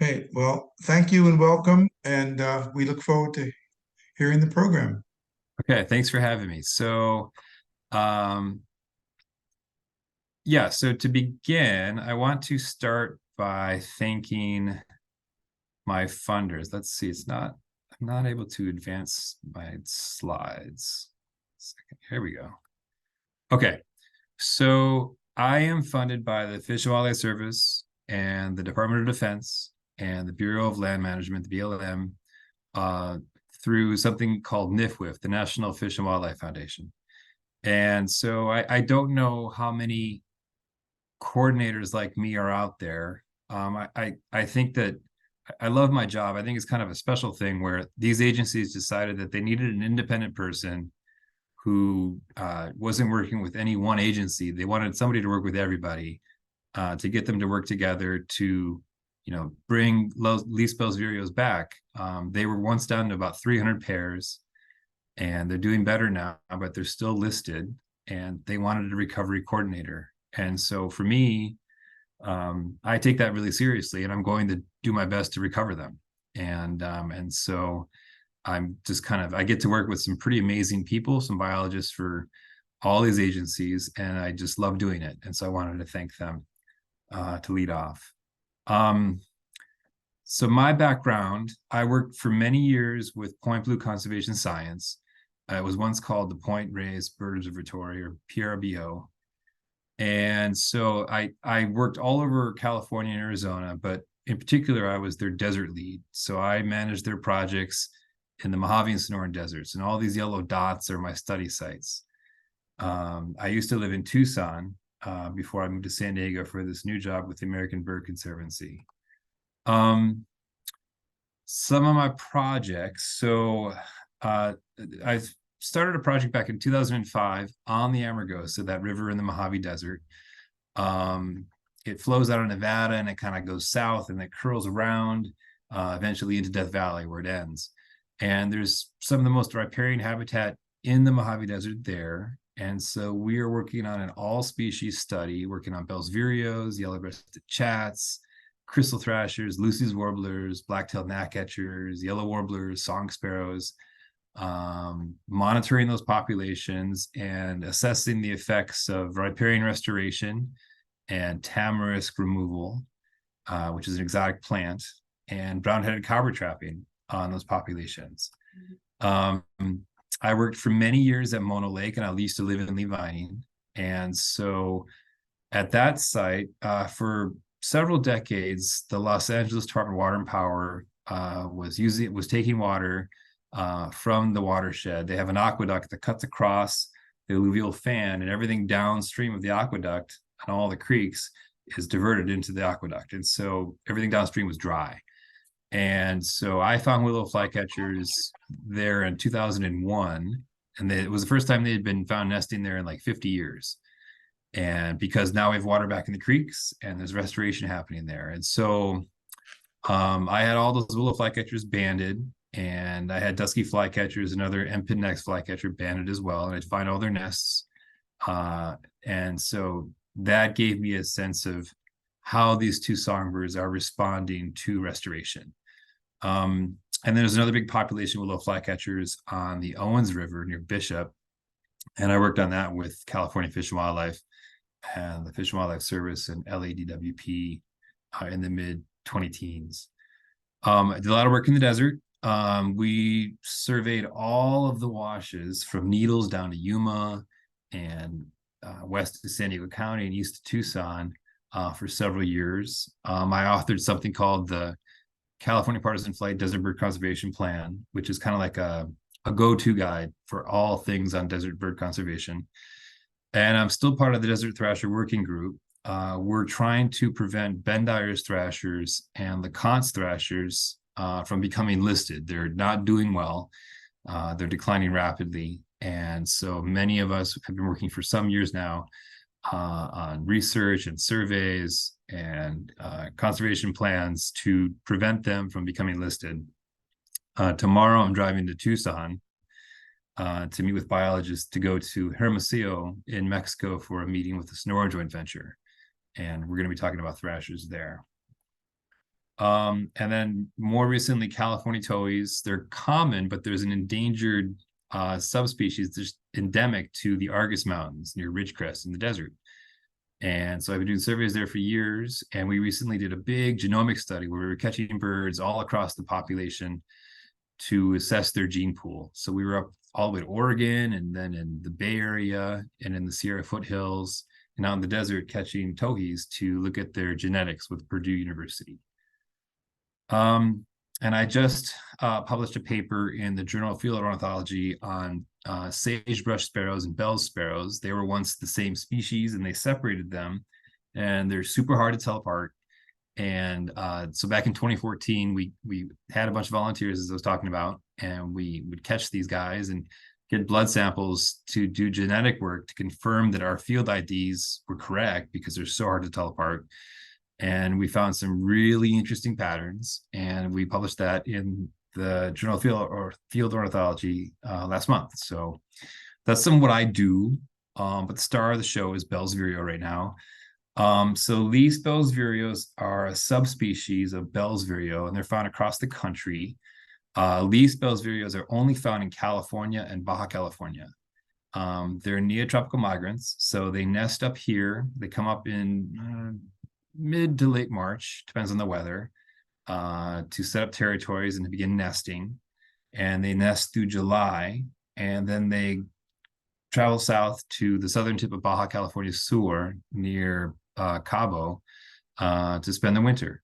Okay, well, thank you and welcome, and we look forward to hearing the program. Okay, thanks for having me. Um, so to begin, I want to start by thanking my funders. Let's see, I'm not able to advance my slides. Second, here we go. Okay, so I am funded by the Fish and Wildlife Service and the Department of Defense and the Bureau of Land Management, the BLM, uh, through something called NIFWF, the National Fish and Wildlife Foundation. And so I don't know how many coordinators like me are out there. I think that I love my job. I think it's kind of a special thing where these agencies decided that they needed an independent person who wasn't working with any one agency. They wanted somebody to work with everybody to get them to work together to, bring Lisbel's vireos back. They were once down to about 300 pairs, and they're doing better now, but they're still listed. And they wanted a recovery coordinator. And so for me, I take that really seriously, and I'm going to do my best to recover them. And so I'm just I get to work with some pretty amazing people, some biologists for all these agencies, and I just love doing it. And so I wanted to thank them to lead off. Um, so my background, I worked for many years with Point Blue Conservation Science. It was once called the Point Reyes Bird Observatory, or PRBO. And so I worked all over California and Arizona, but in particular, I was their desert lead. So I managed their projects in the Mojave and Sonoran deserts, and all these yellow dots are my study sites. I used to live in Tucson before I moved to San Diego for this new job with the American Bird Conservancy. Um, some of my projects. I started a project back in 2005 on the Amargosa, that river in the Mojave Desert. It flows out of Nevada and it kind of goes south and it curls around eventually into Death Valley where it ends. And there's some of the most riparian habitat in the Mojave Desert there. And so we are working on an all species study, working on Bell's vireos, yellow-breasted chats, crystal thrashers, Lucy's warblers, black-tailed gnatcatchers, yellow warblers, song sparrows, monitoring those populations and assessing the effects of riparian restoration and tamarisk removal, which is an exotic plant, and brown-headed cobber trapping on those populations. Um, I worked for many years at Mono Lake, and I used to live in Lee Vining. And so at that site, for several decades, the Los Angeles Department of Water and Power was taking water from the watershed. They have an aqueduct that cuts across the alluvial fan, and everything downstream of the aqueduct and all the creeks is diverted into the aqueduct. And so everything downstream was dry. And so I found willow flycatchers there in 2001, and it was the first time they had been found nesting there in like 50 years. And because now we have water back in the creeks and there's restoration happening there. And so I had all those willow flycatchers banded, and I had dusky flycatchers, another Empinnex flycatcher banded as well, and I'd find all their nests. And so that gave me a sense of how these two songbirds are responding to restoration. And then there's another big population of willow flycatchers on the Owens River near Bishop, and I worked on that with California Fish and Wildlife and the Fish and Wildlife Service and LADWP in the mid 20 teens. I did a lot of work in the desert. We surveyed all of the washes from Needles down to Yuma and west to San Diego County and east to Tucson for several years. I authored something called the California Partisan Flight Desert Bird Conservation Plan, which is kind of like a go-to guide for all things on desert bird conservation. And I'm still part of the Desert Thrasher Working Group. We're trying to prevent Bendire's thrashers and the Conch thrashers from becoming listed. They're not doing well. They're declining rapidly. And so many of us have been working for some years now on research and surveys and conservation plans to prevent them from becoming listed. Tomorrow, I'm driving to Tucson to meet with biologists to go to Hermosillo in Mexico for a meeting with the Sonora joint venture. And we're going to be talking about thrashers there. And then more recently, California towhees. They're common, but there's an endangered subspecies that's endemic to the Argus Mountains near Ridgecrest in the desert. And so I've been doing surveys there for years. And we recently did a big genomic study where we were catching birds all across the population to assess their gene pool. So we were up all the way to Oregon, and then in the Bay Area and in the Sierra foothills and out in the desert catching towhees to look at their genetics with Purdue University. And I just published a paper in the Journal of Field Ornithology on sagebrush sparrows and Bell's sparrows. They were once the same species, and they separated them, and they're super hard to tell apart. And so back in 2014, we had a bunch of volunteers, as I was talking about, and we would catch these guys and get blood samples to do genetic work to confirm that our field IDs were correct, because they're so hard to tell apart. And we found some really interesting patterns, and we published that in the Journal of Field Ornithology last month. So that's some of what I do. But the star of the show is Bell's vireo right now. So least Bell's vireos are a subspecies of Bell's vireo, and they're found across the country. Least Bell's vireos are only found in California and Baja California. They're neotropical migrants, so they nest up here. They come up in mid to late March, depends on the weather, to set up territories and to begin nesting. And they nest through July, and then they travel south to the southern tip of Baja California Sur near Cabo to spend the winter.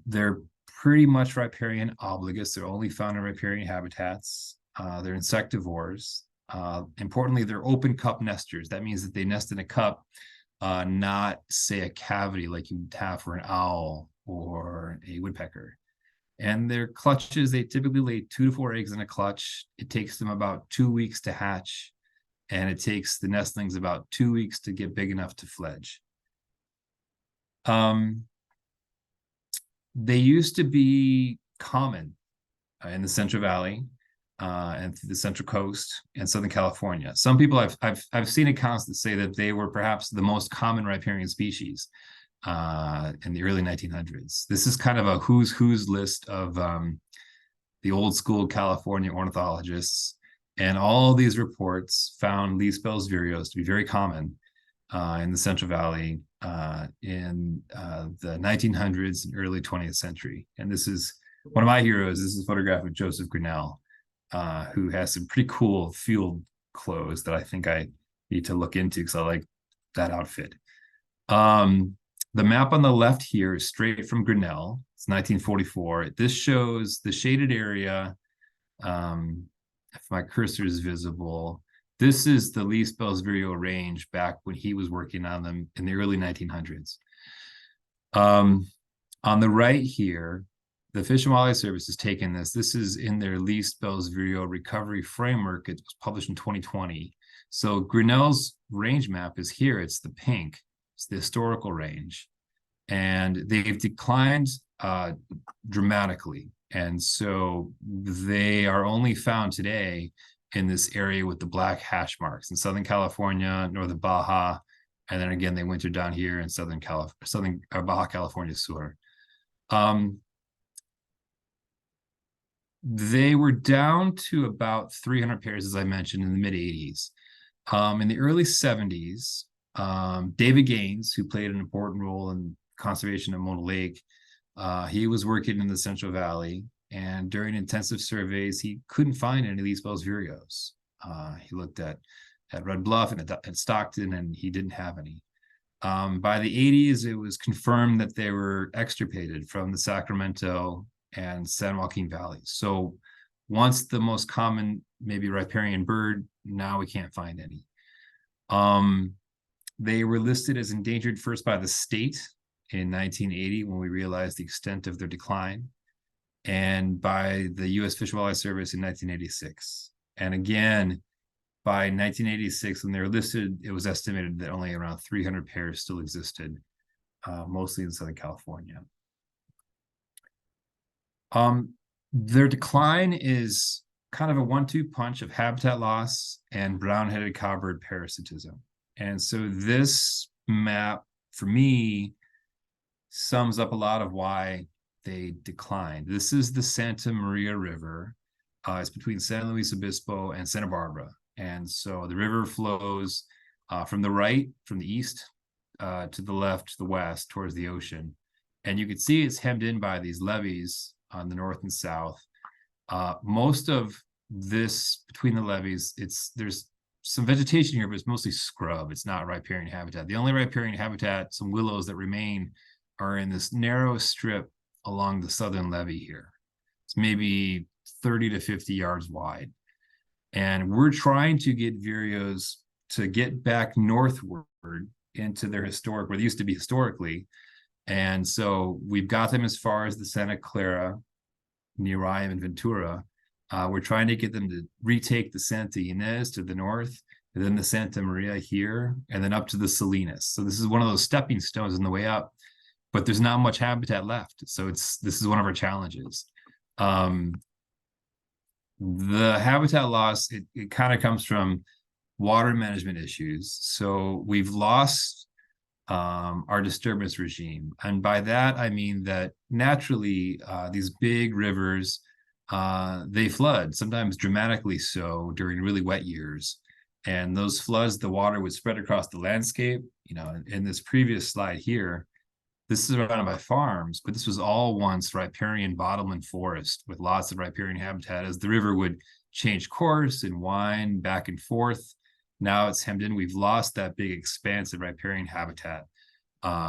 They're pretty much riparian obligate. They're only found in riparian habitats. They're insectivores. Importantly, they're open cup nesters. That means that they nest in a cup, not, say, a cavity like you would have for an owl or a woodpecker. And their clutches, they typically lay 2 to 4 eggs in a clutch. It takes them about 2 weeks to hatch, and it takes the nestlings about 2 weeks to get big enough to fledge. They used to be common in the Central Valley and through the Central Coast and Southern California. Some people I've seen accounts that say that they were perhaps the most common riparian species in the early 1900s. This is kind of a who's list of the old school California ornithologists, and all these reports found least Bell's vireos to be very common in the Central Valley in the 1900s and early 20th century. And this is one of my heroes. This is a photograph of Joseph Grinnell, who has some pretty cool field clothes that I think I need to look into because I like that outfit. The map on the left here is straight from Grinnell. It's 1944. This shows the shaded area. If my cursor is visible, this is the least Bell's vireo range back when he was working on them in the early 1900s. On the right here, the Fish and Wildlife Service has taken this. This is in their least Bell's vireo recovery framework. It was published in 2020. So Grinnell's range map is here. It's the pink. It's the historical range. And they've declined dramatically. And so they are only found today in this area with the black hash marks in Southern California, northern Baja, and then again they winter down here in Baja California Sur. They were down to about 300 pairs, as I mentioned, in the mid 80s. In the early 70s, David Gaines, who played an important role in conservation of Mona Lake, he was working in the Central Valley, and during intensive surveys, he couldn't find any of these Bell's vireos. He looked at Red Bluff and at Stockton, and he didn't have any. By the 80s, it was confirmed that they were extirpated from the Sacramento and San Joaquin valleys. So once the most common, maybe riparian bird, now we can't find any. They were listed as endangered first by the state in 1980 when we realized the extent of their decline, and by the U.S. Fish and Wildlife Service in 1986. And again, by 1986, when they were listed, it was estimated that only around 300 pairs still existed, mostly in Southern California. Their decline is kind of a 1-2 punch of habitat loss and brown-headed cowbird parasitism. And so this map, for me, sums up a lot of why they declined. This is the Santa Maria River. It's between San Luis Obispo and Santa Barbara. And so the river flows from the right, from the east to the left, to the west, towards the ocean. And you can see it's hemmed in by these levees on the north and south. Most of this, between the levees, there's some vegetation here, but it's mostly scrub. It's not riparian habitat. The only riparian habitat, some willows that remain, are in this narrow strip along the southern levee here. It's maybe 30 to 50 yards wide. And we're trying to get vireos to get back northward into their historic, where they used to be historically. And so we've got them as far as the Santa Clara, Nerium, and Ventura. We're trying to get them to retake the Santa Ynez to the north, and then the Santa Maria here, and then up to the Salinas. So this is one of those stepping stones on the way up, but there's not much habitat left. So this is one of our challenges. The habitat loss, it kind of comes from water management issues. So we've lost our disturbance regime. And by that, I mean that naturally, these big rivers, they flood, sometimes dramatically so during really wet years. And those floods, the water would spread across the landscape. In this previous slide here, this is surrounded by farms, but this was all once riparian bottomland forest with lots of riparian habitat. As the river would change course and wind back and forth, now it's hemmed in. We've lost that big expanse of riparian habitat.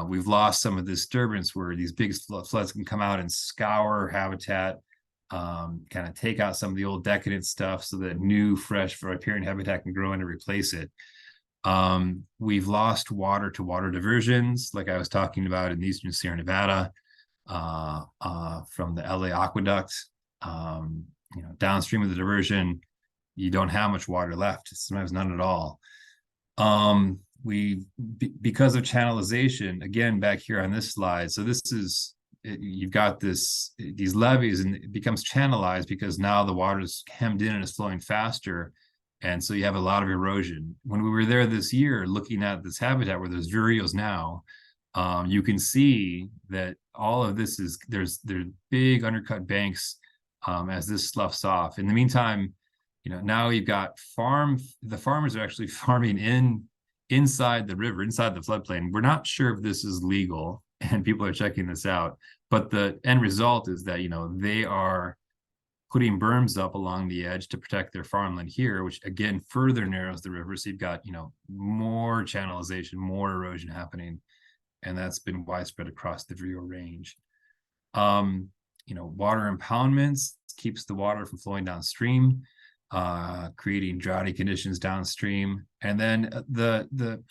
We've lost some of the disturbance where these big floods can come out and scour habitat, kind of take out some of the old decadent stuff so that new, fresh riparian habitat can grow in to replace it. We've lost water to water diversions, like I was talking about in the Eastern Sierra Nevada, from the LA aqueduct. Downstream of the diversion, you don't have much water left, sometimes none at all. Because of channelization, again, back here on this slide, so this is, you've got these levees, and it becomes channelized because now the water is hemmed in and is flowing faster. And so you have a lot of erosion. When we were there this year, looking at this habitat where there's vireos now, you can see that all of this there's big undercut banks as this sloughs off. In the meantime, now you've got the farmers are actually farming inside the river, inside the floodplain. We're not sure if this is legal, and people are checking this out, but the end result is that, they are putting berms up along the edge to protect their farmland here, which again further narrows the river. So you've got, more channelization, more erosion happening, and that's been widespread across the Vireo range. Water impoundments keeps the water from flowing downstream, creating droughty conditions downstream. And then the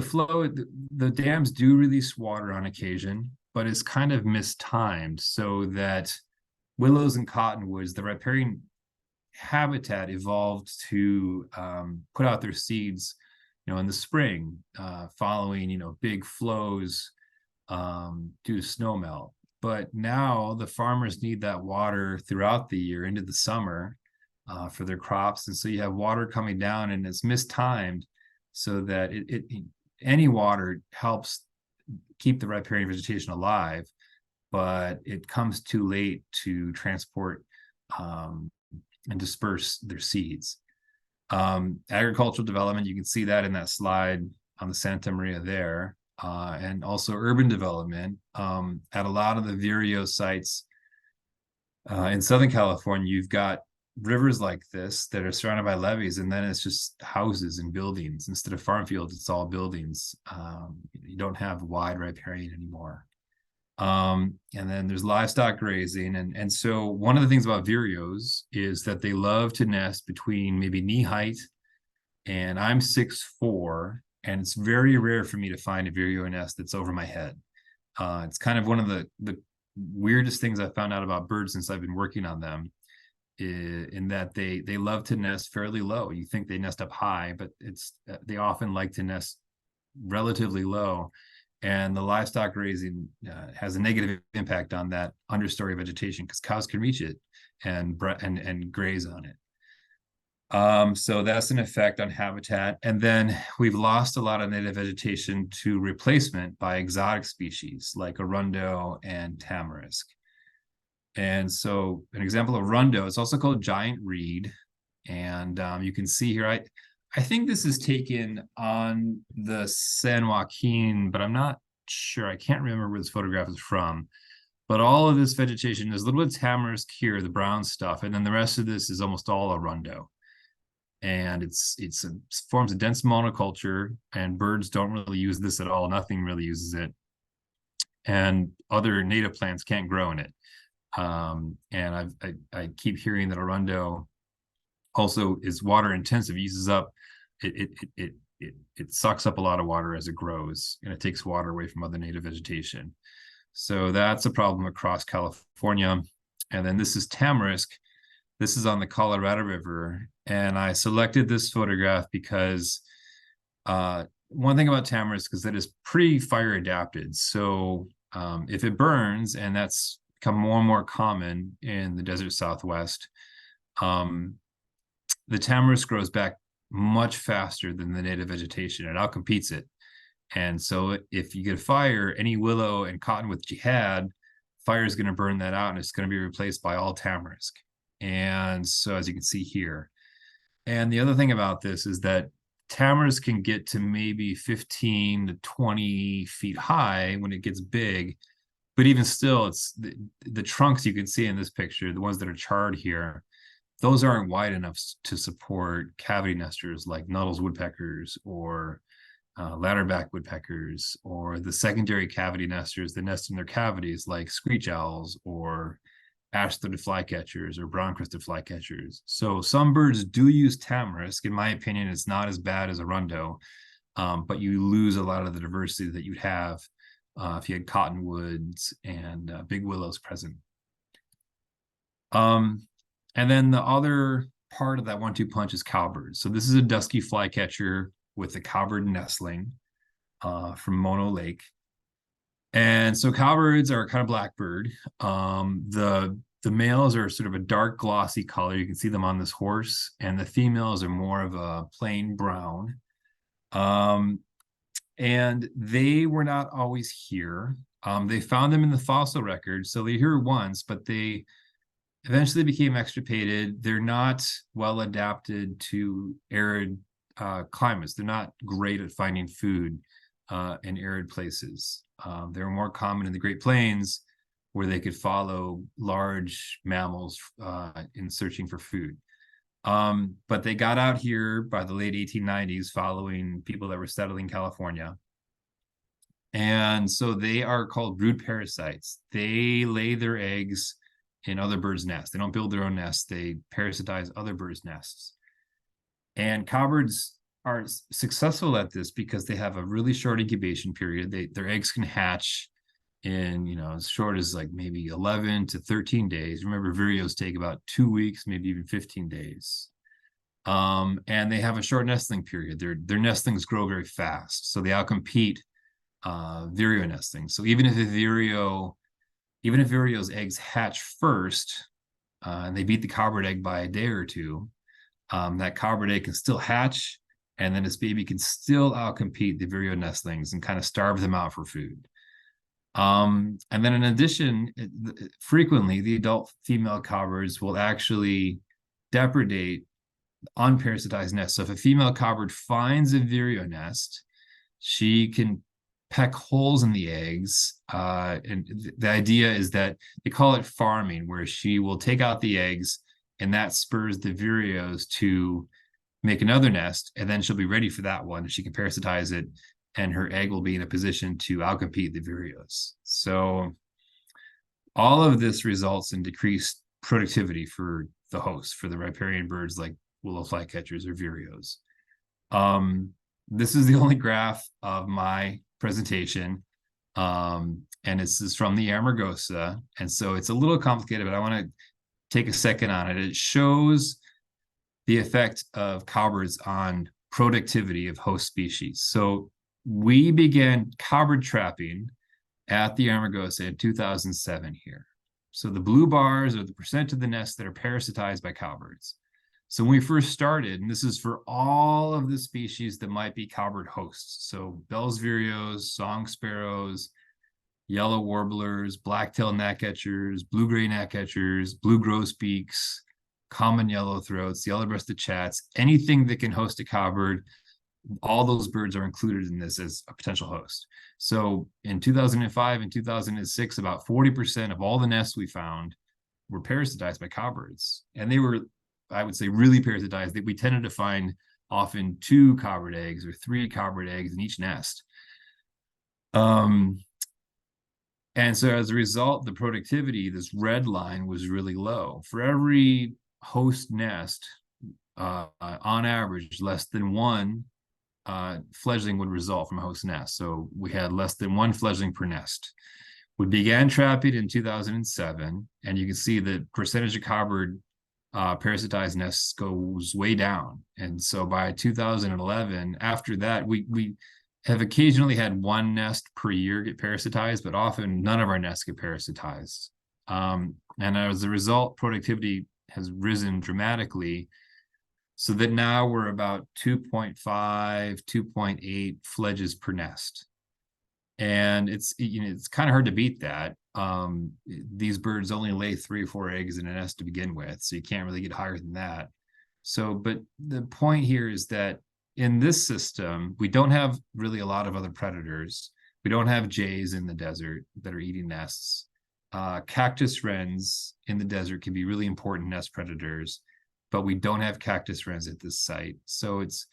flow, the dams do release water on occasion, but it's kind of mistimed, so that willows and cottonwoods, the riparian habitat, evolved to put out their seeds, in the spring, following, big flows due to snowmelt. But now the farmers need that water throughout the year into the summer for their crops. And so you have water coming down, and it's mistimed, so that any water helps keep the riparian vegetation alive, but it comes too late to transport and disperse their seeds. Agricultural development, you can see that in that slide on the Santa Maria there, and also urban development. At a lot of the vireo sites in Southern California, you've got rivers like this that are surrounded by levees, and then it's just houses and buildings. Instead of farm fields, it's all buildings. You don't have wide riparian anymore. And then there's livestock grazing. And so one of the things about vireos is that they love to nest between maybe knee height, and I'm 6'4", and it's very rare for me to find a vireo nest that's over my head. It's kind of one of the weirdest things I found out about birds since I've been working on them, in that they love to nest fairly low. You think they nest up high, but they often like to nest relatively low. And the livestock grazing has a negative impact on that understory vegetation, because cows can reach it and graze on it. So that's an effect on habitat. And then we've lost a lot of native vegetation to replacement by exotic species like arundo and tamarisk. And so an example of arundo, it's also called giant reed. And you can see here, I think this is taken on the San Joaquin, but I'm not sure. I can't remember where this photograph is from. But all of this vegetation, there's a little bit of tamarisk here, the brown stuff, and then the rest of this is almost all arundo. And it forms a dense monoculture, and birds don't really use this at all. Nothing really uses it, and other native plants can't grow in it. And I keep hearing that arundo also is water intensive, uses up it sucks up a lot of water as it grows, and it takes water away from other native vegetation. So that's a problem across California. And then this is tamarisk. This is on the Colorado River. And I selected this photograph because one thing about tamarisk is that it's pretty fire adapted. So if it burns, and that's become more and more common in the desert Southwest, the tamarisk grows back much faster than the native vegetation. It outcompetes it. And so if you get a fire, any willow and cottonwood that you had, fire is going to burn that out, and it's going to be replaced by all tamarisk. And so as you can see here. And the other thing about this is that tamarisk can get to maybe 15 to 20 feet high when it gets big. But even still, it's the trunks you can see in this picture, the ones that are charred here, those aren't wide enough to support cavity nesters like Nuttall's woodpeckers or ladderback woodpeckers, or the secondary cavity nesters that nest in their cavities like screech owls or ash-throated flycatchers or brown-crested flycatchers. So some birds do use tamarisk. In my opinion, it's not as bad as arundo, but you lose a lot of the diversity that you'd have if you had cottonwoods and big willows present. And then the other part of that 1-2 punch is cowbirds. So this is a dusky flycatcher with a cowbird nestling from Mono Lake. And so cowbirds are kind of blackbird. The males are sort of a dark glossy color. You can see them on this horse, and the females are more of a plain brown. And they were not always here. They found them in the fossil record, so they're here once, but they eventually became extirpated. They're not well adapted to arid climates. They're not great at finding food in arid places. They're more common in the Great Plains, where they could follow large mammals in searching for food. But they got out here by the late 1890s following people that were settling California. And so they are called brood parasites. They lay their eggs in other birds' nests. They don't build their own nests. They parasitize other birds' nests. And cowbirds are successful at this because they have a really short incubation period. Their eggs can hatch in, as short as like maybe 11 to 13 days. Remember, vireos take about 2 weeks, maybe even 15 days. And they have a short nestling period. Their nestlings grow very fast, so they outcompete vireo nestlings. So even if vireo's eggs hatch first, and they beat the cowbird egg by a day or two, that cowbird egg can still hatch, and then its baby can still outcompete the vireo nestlings and kind of starve them out for food. And then in addition, frequently the adult female cowbirds will actually depredate unparasitized nests. So if a female cowbird finds a vireo nest, she can peck holes in the eggs. And the idea is that they call it farming, where she will take out the eggs, and that spurs the vireos to make another nest, and then she'll be ready for that one. She can parasitize it, and her egg will be in a position to outcompete the vireos. So all of this results in decreased productivity for the host, for the riparian birds like willow flycatchers or vireos. This is the only graph of my presentation, and this is from the Amargosa, and so it's a little complicated, but I want to take a second on it. It shows the effect of cowbirds on productivity of host species. So we began cowbird trapping at the Amargosa in 2007 here. So the blue bars are the percent of the nests that are parasitized by cowbirds. So when we first started, and this is for all of the species that might be cowbird hosts, so Bell's vireos, song sparrows, yellow warblers, black-tailed gnatcatchers, blue-gray gnatcatchers, blue grosbeaks, common yellowthroats, yellow-breasted chats, anything that can host a cowbird, all those birds are included in this as a potential host. So in 2005 and 2006, about 40% of all the nests we found were parasitized by cowbirds. And they were, I would say, really parasitized. We tended to find often 2 cowbird eggs or 3 cowbird eggs in each nest. And so as a result, the productivity, this red line, was really low. For every host nest, on average, less than 1 fledgling would result from a host nest. So we had less than 1 fledgling per nest. We began trapping in 2007, and you can see the percentage of cowbird parasitized nests goes way down. And so by 2011, after that, we have occasionally had 1 nest per year get parasitized, but often none of our nests get parasitized. And as a result, productivity has risen dramatically, so that now we're about 2.5, 2.8 fledges per nest. And it's kind of hard to beat that. These birds only lay 3 or 4 eggs in a nest to begin with, so you can't really get higher than that. So, but the point here is that in this system, we don't have really a lot of other predators. We don't have jays in the desert that are eating nests. Cactus wrens in the desert can be really important nest predators, but we don't have cactus wrens at this site. So if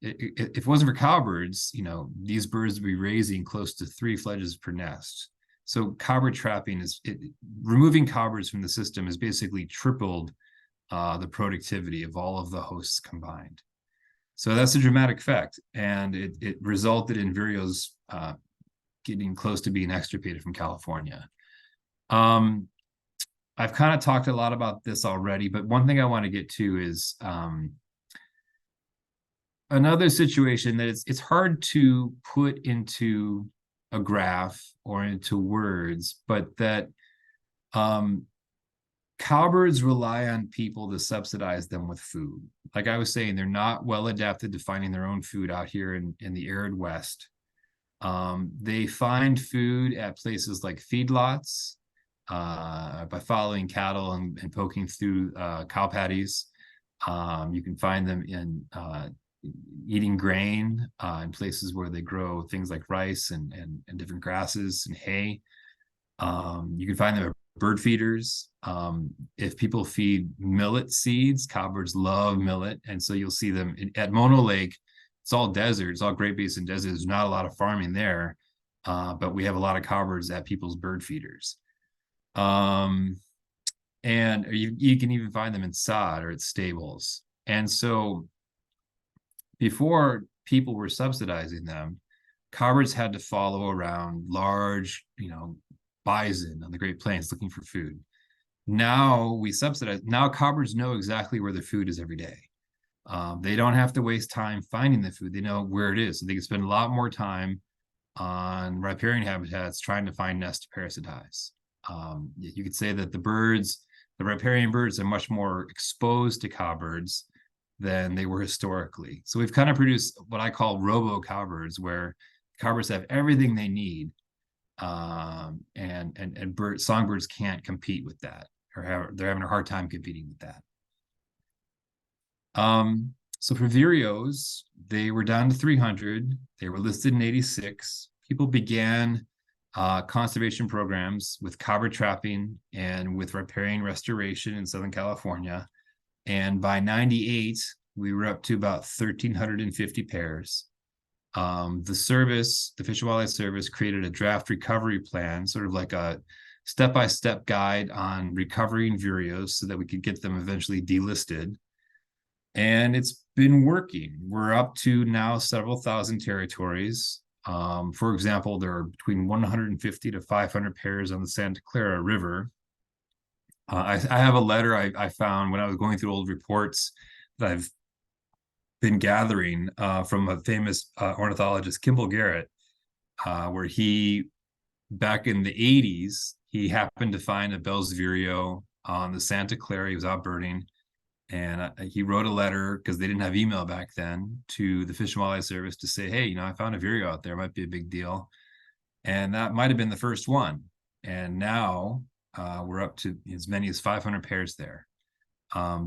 it wasn't for cowbirds, these birds would be raising close to 3 fledges per nest. So cowbird trapping removing cowbirds from the system has basically tripled the productivity of all of the hosts combined. So that's a dramatic effect, and it resulted in vireos getting close to being extirpated from California. I've kind of talked a lot about this already, but one thing I want to get to is another situation that it's hard to put into a graph or into words, but that cowbirds rely on people to subsidize them with food. Like I was saying, they're not well adapted to finding their own food out here in the arid West. They find food at places like feedlots, by following cattle and poking through cow patties. You can find them in eating grain in places where they grow things like rice and different grasses and hay. You can find them at bird feeders. If people feed millet seeds, cowbirds love millet, and so you'll see them at Mono Lake. It's all desert. It's all Great Basin desert. There's not a lot of farming there, but we have a lot of cowbirds at people's bird feeders. And you can even find them in sod or at stables. And so before people were subsidizing them, cowbirds had to follow around large, bison on the Great Plains looking for food. Now we subsidize. Now cowbirds know exactly where their food is every day. They don't have to waste time finding the food. They know where it is. So they can spend a lot more time on riparian habitats trying to find nests to parasitize. You could say that the riparian birds are much more exposed to cowbirds than they were historically. So we've kind of produced what I call robo cowbirds, where cowbirds have everything they need, and songbirds can't compete with that, or they're having a hard time competing with that. So for vireos, they were down to 300. They were listed in 86. People began conservation programs with cowbird trapping and with riparian restoration in Southern California. And by 98, we were up to about 1,350 pairs. The Fish and Wildlife Service, created a draft recovery plan, sort of like a step-by-step guide on recovering vireos so that we could get them eventually delisted. And it's been working. We're up to now several thousand territories. For example, there are between 150 to 500 pairs on the Santa Clara River. I have a letter I found when I was going through old reports that I've been gathering from a famous ornithologist, Kimball Garrett, where back in the 80s, he happened to find a Bell's vireo on the Santa Clara. He was out birding, And he wrote a letter, because they didn't have email back then, to the Fish and Wildlife Service to say, hey, I found a vireo out there, it might be a big deal. And that might have been the first one. And now we're up to as many as 500 pairs there.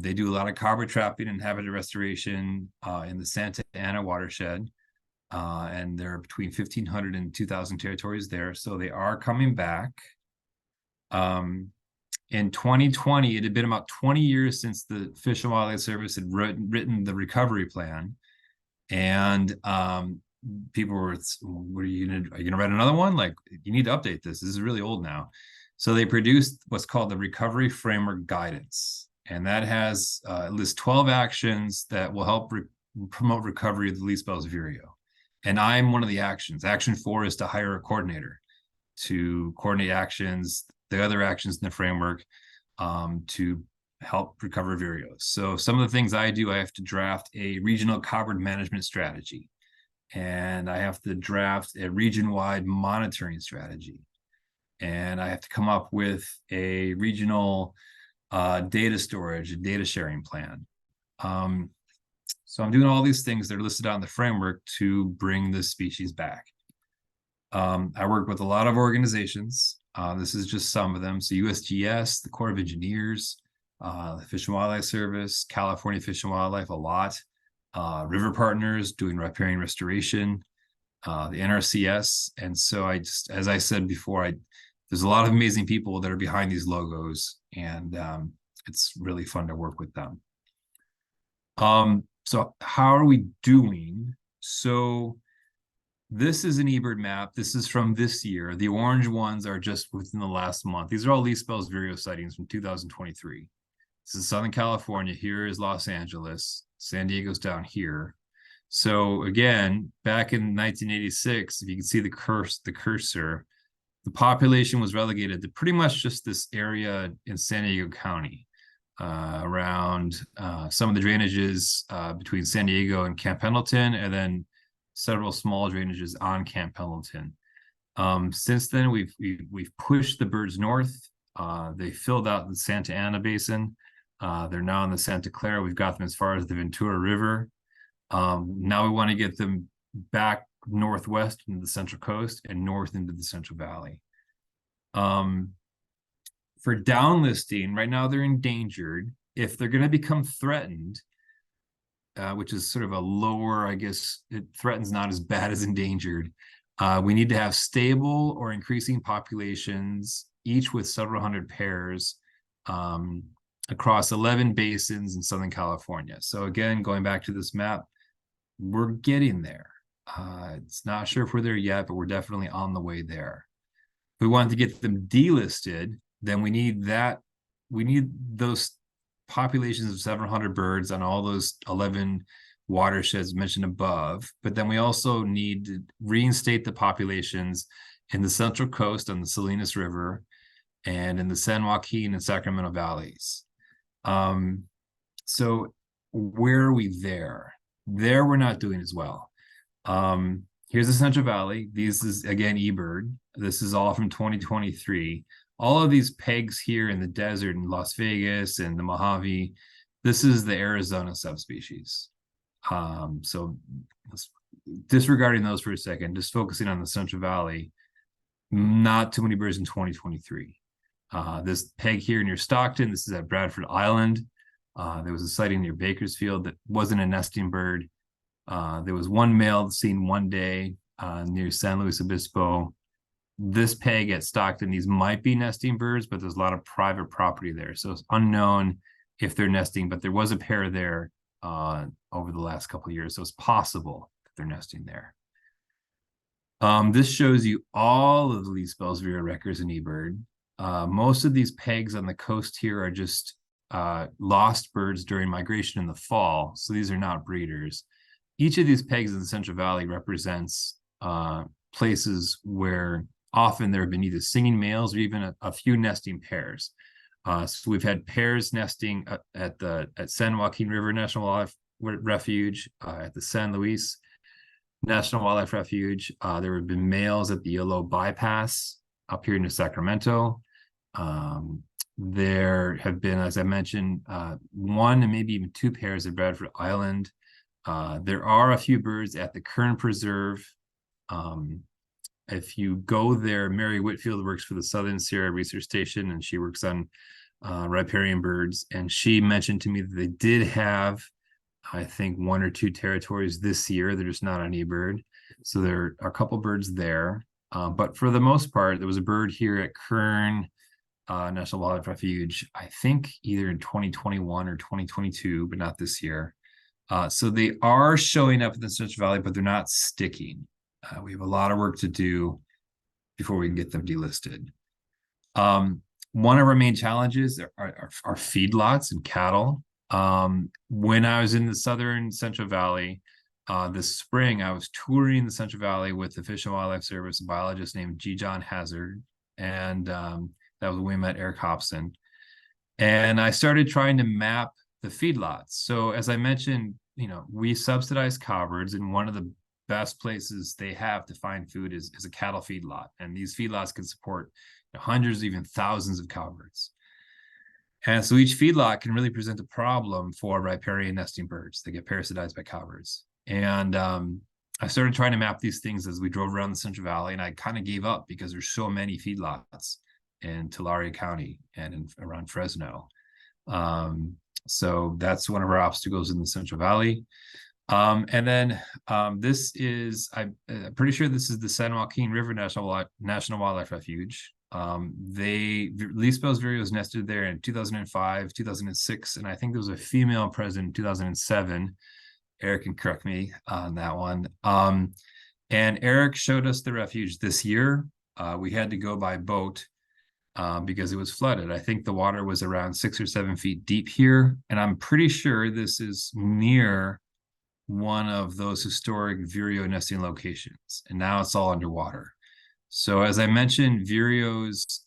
They do a lot of carver trapping and habitat restoration in the Santa Ana watershed. And there are between 1,500 and 2,000 territories there. So they are coming back. In 2020, it had been about 20 years since the Fish and Wildlife Service had written the recovery plan. And people were, what are you gonna write another one? Like, you need to update this. This is really old now. So they produced what's called the Recovery Framework Guidance. And that has lists 12 actions that will help promote recovery of the least Bell's vireo. And I'm one of the actions. Action 4 is to hire a coordinator to coordinate actions, the other actions in the framework, to help recover vireos. So some of the things I do, I have to draft a regional cobber management strategy, and I have to draft a region-wide monitoring strategy, and I have to come up with a regional data storage, a data sharing plan. So I'm doing all these things that are listed on the framework to bring this species back. I work with a lot of organizations. This is just some of them. So USGS, the Corps of Engineers, the Fish and Wildlife Service, California Fish and Wildlife, a lot. River Partners doing riparian restoration, the NRCS. And so I just, as I said before, there's a lot of amazing people that are behind these logos, and it's really fun to work with them. So how are we doing? So this is an eBird map. This is from this year. The orange ones are just within the last month. These are all least Bell's vireo sightings from 2023. This is Southern California. Here is Los Angeles. San Diego's down here. So again, back in 1986, if you can see the cursor, the population was relegated to pretty much just this area in San Diego County, around some of the drainages between San Diego and Camp Pendleton, and then several small drainages on Camp Pendleton. Since then, we've pushed the birds north. They filled out the Santa Ana Basin. They're now in the Santa Clara. We've got them as far as the Ventura River. Now we want to get them back northwest into the Central Coast and north into the Central Valley. For downlisting, right now they're endangered. If they're going to become threatened, which is sort of a lower, I guess, it threatens not as bad as endangered, we need to have stable or increasing populations, each with several hundred pairs, across 11 basins in Southern California. So again, going back to this map, we're getting there. It's not sure if we're there yet, but we're definitely on the way there. If we want to get them delisted, then we need those populations of several hundred birds on all those 11 watersheds mentioned above. But then we also need to reinstate the populations in the Central Coast on the Salinas River and in the San Joaquin and Sacramento valleys. So where are we there? There we're not doing as well. Here's the Central Valley. This is, again, eBird. This is all from 2023. All of these pegs here in the desert in Las Vegas and the Mojave, this is the Arizona subspecies. So disregarding those for a second, just focusing on the Central Valley, not too many birds in 2023. This peg here near Stockton, this is at Bradford Island. There was a sighting near Bakersfield that wasn't a nesting bird. There was one male seen one day near San Luis Obispo. This peg at Stockton, these might be nesting birds, but there's a lot of private property there. So it's unknown if they're nesting, but there was a pair there over the last couple of years. So it's possible that they're nesting there. This shows you all of the least Bell's vireo records in eBird. Most of these pegs on the coast here are just lost birds during migration in the fall. So these are not breeders. Each of these pegs in the Central Valley represents places where often there have been either singing males or even a few nesting pairs. So we've had pairs nesting at San Joaquin River National Wildlife Refuge, at the San Luis National Wildlife Refuge. There have been males at the Yellow Bypass up here near Sacramento. There have been, as I mentioned, one and maybe even two pairs at Bradford Island. There are a few birds at the Kern Preserve. If you go there, Mary Whitfield works for the Southern Sierra Research Station, and she works on riparian birds. And she mentioned to me that they did have, I think, one or two territories this year. There's not any bird. So there are a couple birds there. But for the most part, there was a bird here at Kern National Wildlife Refuge, I think either in 2021 or 2022, but not this year. So they are showing up in the Central Valley, but they're not sticking. We have a lot of work to do before we can get them delisted. One of our main challenges are feedlots and cattle. When I was in the Southern Central Valley this spring, I was touring the Central Valley with the Fish and Wildlife Service, a biologist named G. John Hazard, and that was when we met Eric Hobson. And I started trying to map the feedlots. So as I mentioned, we subsidize cowbirds, and one of the best places they have to find food is a cattle feedlot. And these feedlots can support hundreds, even thousands of cowbirds. And so each feedlot can really present a problem for riparian nesting birds. They get parasitized by cowbirds. And I started trying to map these things as we drove around the Central Valley, and I kind of gave up because there's so many feedlots in Tulare County and around Fresno. So that's one of our obstacles in the Central Valley. And then this is, I'm pretty sure this is the San Joaquin River National Wildlife Refuge. Least-billed vireos nested there in 2005, 2006, and I think there was a female present in 2007. Eric can correct me on that one. And Eric showed us the refuge this year. We had to go by boat because it was flooded. I think the water was around 6 or 7 feet deep here, and I'm pretty sure this is near one of those historic vireo nesting locations, and now it's all underwater. So as I mentioned, vireos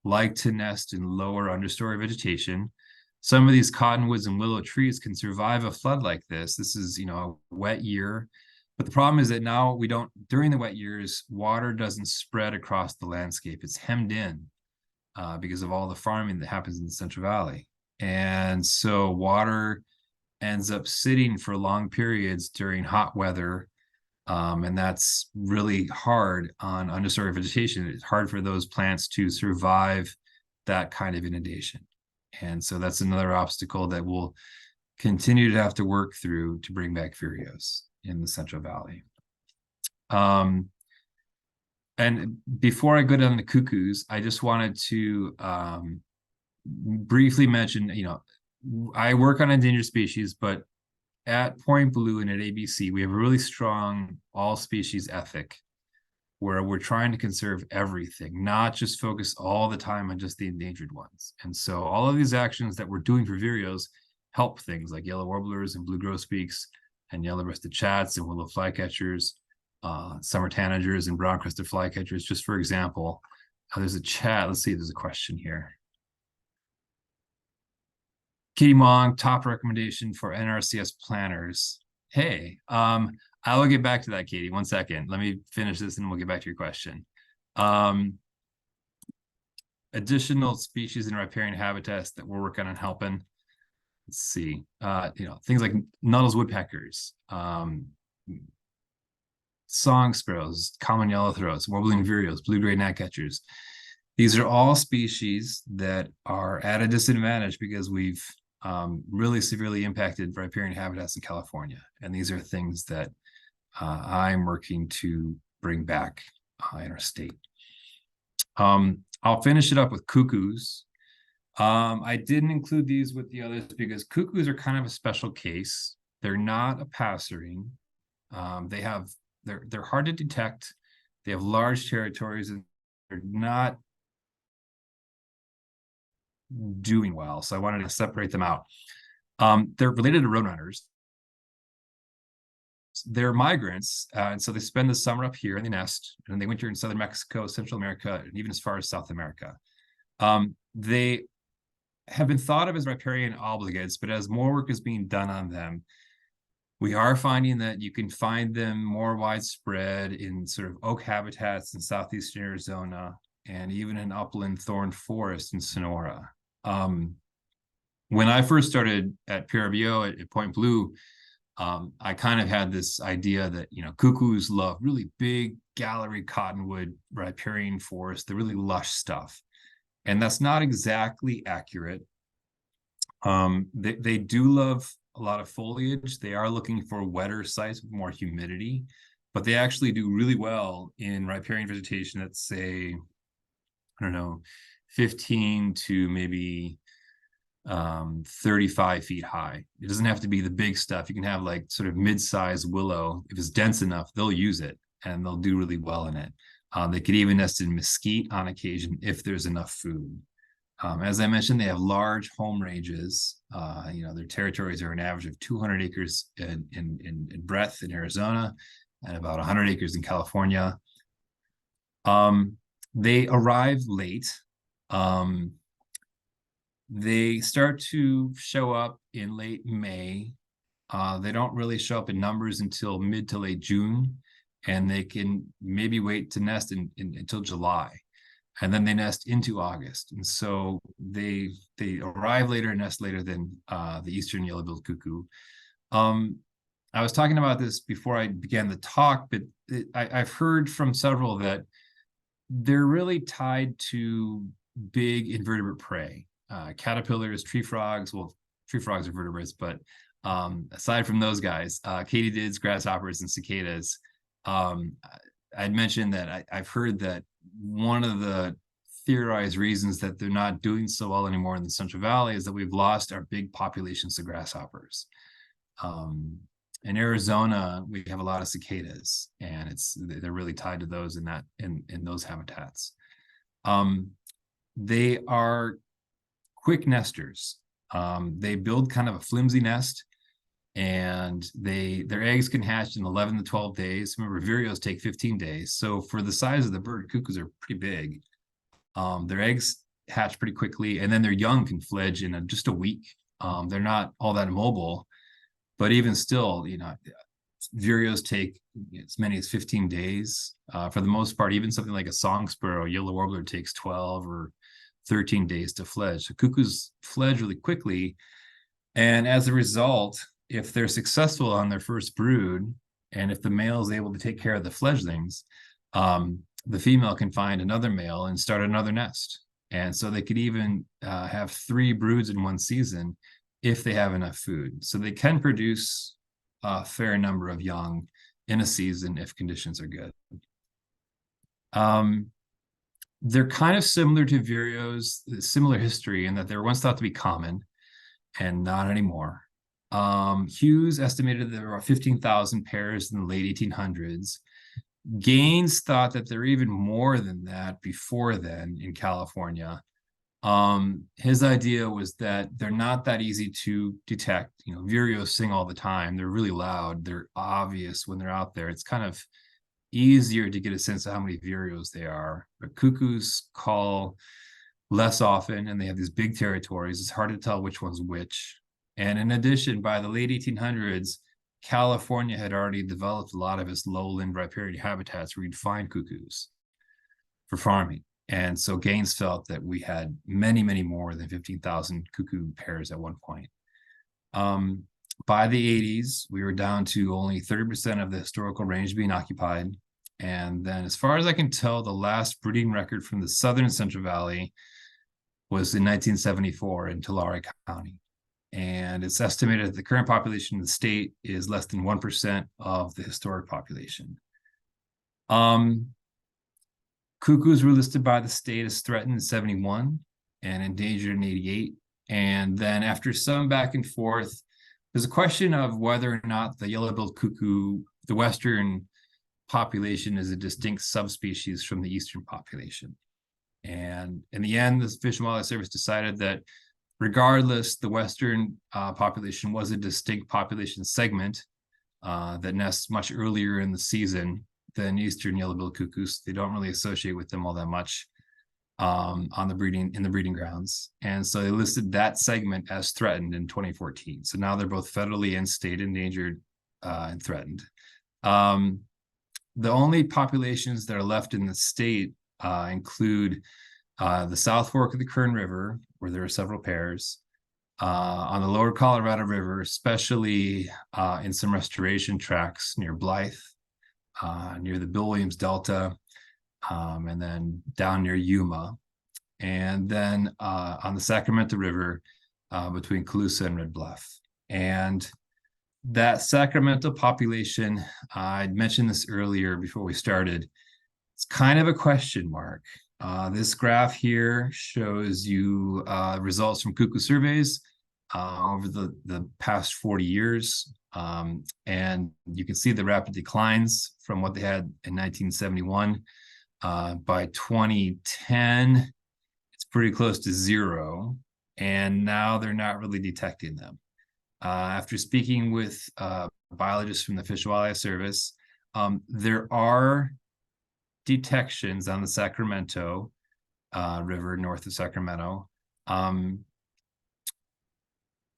like to nest in lower understory vegetation. Some of these cottonwoods and willow trees can survive a flood like this. This is, a wet year. But the problem is that now during the wet years, water doesn't spread across the landscape. It's hemmed in because of all the farming that happens in the Central Valley. And so water ends up sitting for long periods during hot weather. And that's really hard on understory vegetation. It's hard for those plants to survive that kind of inundation. And so that's another obstacle that we'll continue to have to work through to bring back vireos in the Central Valley. And before I go down to cuckoos, I just wanted to briefly mention, I work on endangered species, but at Point Blue and at ABC, we have a really strong all species ethic where we're trying to conserve everything, not just focus all the time on just the endangered ones. And so all of these actions that we're doing for vireos help things like yellow warblers and blue grosbeaks and yellow-breasted chats and willow flycatchers, summer tanagers and brown-crested flycatchers, just for example. There's a chat. Let's see, there's a question here. Katie Mong, top recommendation for NRCS planners. Hey, I will get back to that, Katie. 1 second. Let me finish this and we'll get back to your question. Additional species in riparian habitats that we're working on helping. Let's see. Things like Nuttall's woodpeckers, song sparrows, common yellowthroats, warbling vireos, blue-gray gnatcatchers. These are all species that are at a disadvantage because we've really severely impacted riparian habitats in California. And these are things that I'm working to bring back in our state. I'll finish it up with cuckoos. I didn't include these with the others because cuckoos are kind of a special case. They're not a passerine. They're hard to detect. They have large territories and they're not doing well. So I wanted to separate them out. They're related to roadrunners. They're migrants, and so they spend the summer up here and they nest, and they winter in southern Mexico, Central America, and even as far as South America. They have been thought of as riparian obligates, but as more work is being done on them, we are finding that you can find them more widespread in sort of oak habitats in southeastern Arizona, and even an upland thorn forest in Sonora. When I first started at PRBO at Point Blue, I kind of had this idea that, cuckoos love really big gallery cottonwood riparian forest, the really lush stuff. And that's not exactly accurate. They do love a lot of foliage. They are looking for wetter sites with more humidity, but they actually do really well in riparian vegetation that's, say, I don't know, 15 to maybe 35 feet high. It doesn't have to be the big stuff. You can have like sort of mid-sized willow. If it's dense enough, they'll use it and they'll do really well in it. They could even nest in mesquite on occasion if there's enough food. As I mentioned, they have large home ranges. Their territories are an average of 200 acres in breadth in Arizona and about 100 acres in California. They arrive late. They start to show up in late May. They don't really show up in numbers until mid to late June, and they can maybe wait to nest until July. And then they nest into August. And so they arrive later and nest later than the eastern yellow-billed cuckoo. I was talking about this before I began the talk, but I've heard from several that they're really tied to big invertebrate prey. Caterpillars, tree frogs. Well, tree frogs are vertebrates, but aside from those guys, katydids, grasshoppers, and cicadas. I'd mentioned that I've heard that one of the theorized reasons that they're not doing so well anymore in the Central Valley is that we've lost our big populations of grasshoppers. In Arizona, we have a lot of cicadas, and they're really tied to those in those habitats. They are quick nesters. They build kind of a flimsy nest, and their eggs can hatch in 11 to 12 days. Remember, vireos take 15 days. So for the size of the bird, cuckoos are pretty big. Their eggs hatch pretty quickly, and then their young can fledge in just a week. They're not all that mobile, but even still, vireos take as many as 15 days. For the most part, even something like a song sparrow, yellow warbler, takes 12 or 13 days to fledge. So cuckoos fledge really quickly. And as a result, if they're successful on their first brood, and if the male is able to take care of the fledglings, the female can find another male and start another nest. And so they could even have 3 broods in one season if they have enough food. So they can produce a fair number of young in a season if conditions are good. They're kind of similar to vireos, similar history in that they were once thought to be common and not anymore. Hughes estimated there were 15,000 pairs in the late 1800s. Gaines thought that there were even more than that before then in California. His idea was that they're not that easy to detect. Vireos sing all the time. They're really loud. They're obvious when they're out there. It's kind of easier to get a sense of how many vireos they are. But cuckoos call less often, and they have these big territories. It's hard to tell which one's which. And in addition, by the late 1800s, California had already developed a lot of its lowland riparian habitats where you'd find cuckoos for farming. And so Gaines felt that we had many, many more than 15,000 cuckoo pairs at one point. By the 80s, we were down to only 30% of the historical range being occupied. And then, as far as I can tell, the last breeding record from the southern Central Valley was in 1974 in Tulare County. And it's estimated that the current population of the state is less than 1% of the historic population. Cuckoos were listed by the state as threatened in 71 and endangered in 88. And then after some back and forth, there's a question of whether or not the yellow-billed cuckoo, the western population, is a distinct subspecies from the eastern population. And in the end, the Fish and Wildlife Service decided that regardless, the western population was a distinct population segment that nests much earlier in the season than eastern yellow-billed cuckoos. They don't really associate with them all that much in the breeding grounds. And so they listed that segment as threatened in 2014. So now they're both federally and state endangered and threatened. The only populations that are left in the state include the South Fork of the Kern River, where there are several pairs, on the lower Colorado River, especially in some restoration tracks near Blythe, near the Bill Williams Delta, and then down near Yuma, and then on the Sacramento River between Colusa and Red Bluff. And that Sacramento population, I'd mentioned this earlier before we started, it's kind of a question mark. This graph here shows you results from cuckoo surveys over the past 40 years. And you can see the rapid declines from what they had in 1971. By 2010, it's pretty close to zero. And now they're not really detecting them. After speaking with biologists from the Fish and Wildlife Service, there are detections on the Sacramento River north of Sacramento.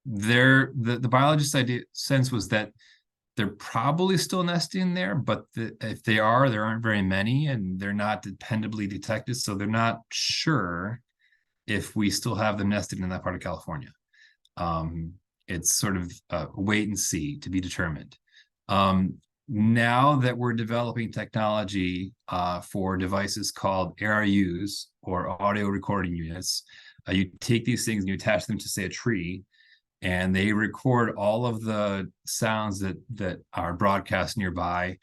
The biologist's sense was that they're probably still nesting there, but if they are, there aren't very many, and they're not dependably detected, so they're not sure if we still have them nested in that part of California. It's sort of wait and see to be determined. Now that we're developing technology for devices called ARUs, or audio recording units, you take these things and you attach them to, say, a tree, and they record all of the sounds that are broadcast nearby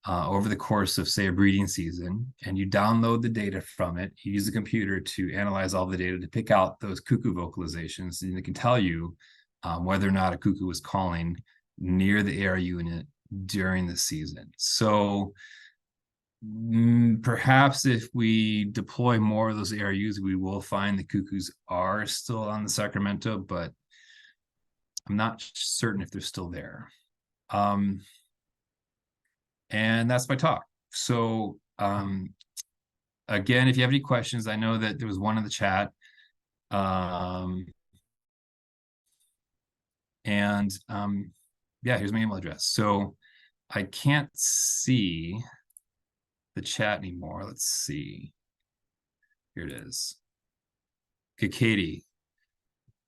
over the course of, say, a breeding season, and you download the data from it. You use a computer to analyze all the data to pick out those cuckoo vocalizations, and it can tell you whether or not a cuckoo is calling near the ARU unit during the season. So perhaps if we deploy more of those ARUs, we will find the cuckoos are still on the Sacramento, but I'm not certain if they're still there. And that's my talk. So again, if you have any questions, I know that there was one in the chat. Yeah, here's my email address. So I can't see the chat anymore. Let's see. Here it is. Okay, Katie,